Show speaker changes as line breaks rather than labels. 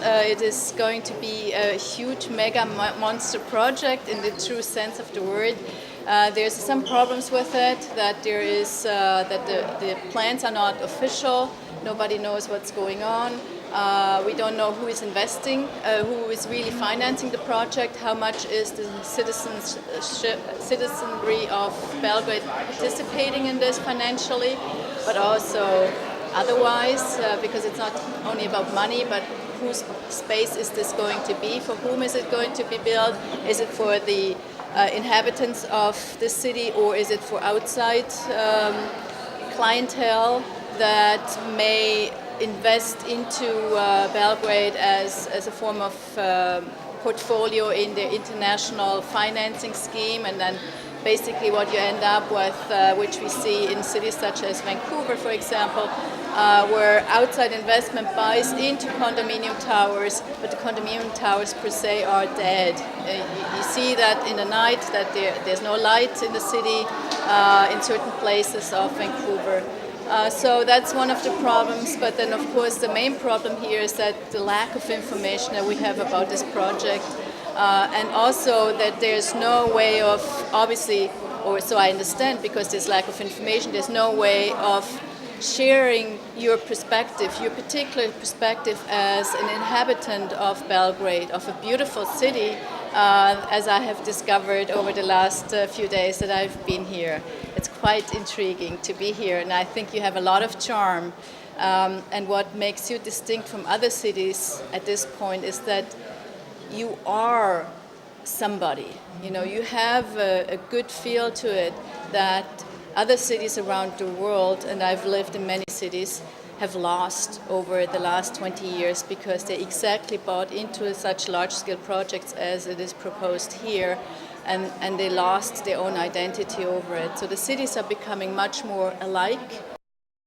It is going to be a huge mega monster project in the true sense of the word. There's some problems with it, that the plans are not official. Nobody knows what's going on. We don't know who is investing, who is really financing the project, how much is the citizenry of Belgrade participating in this financially, but also otherwise, because it's not only about money, but whose space is this going to be, for whom is it going to be built, is it for the inhabitants of the city, or is it for outside clientele that may invest into Belgrade as a form of portfolio in the international financing scheme, and then basically what you end up with, which we see in cities such as Vancouver, for example, where outside investment buys into condominium towers, but the condominium towers per se are dead. You see that in the night, that there's no light in the city in certain places of Vancouver. So that's one of the problems, but then of course the main problem here is that the lack of information that we have about this project, and also that there's no way of, obviously, or so I understand, because there's lack of information, there's no way of sharing your perspective, your particular perspective as an inhabitant of Belgrade, of a beautiful city, as I have discovered over the last few days that I've been here. It's quite intriguing to be here, and I think you have a lot of charm. And what makes you distinct from other cities at this point is that you are somebody. You know, you have a good feel to it that other cities around the world, and I've lived in many cities, have lost over the last 20 years because they exactly bought into such large-scale projects as it is proposed here, and they lost their own identity over it. So the cities are becoming much more alike,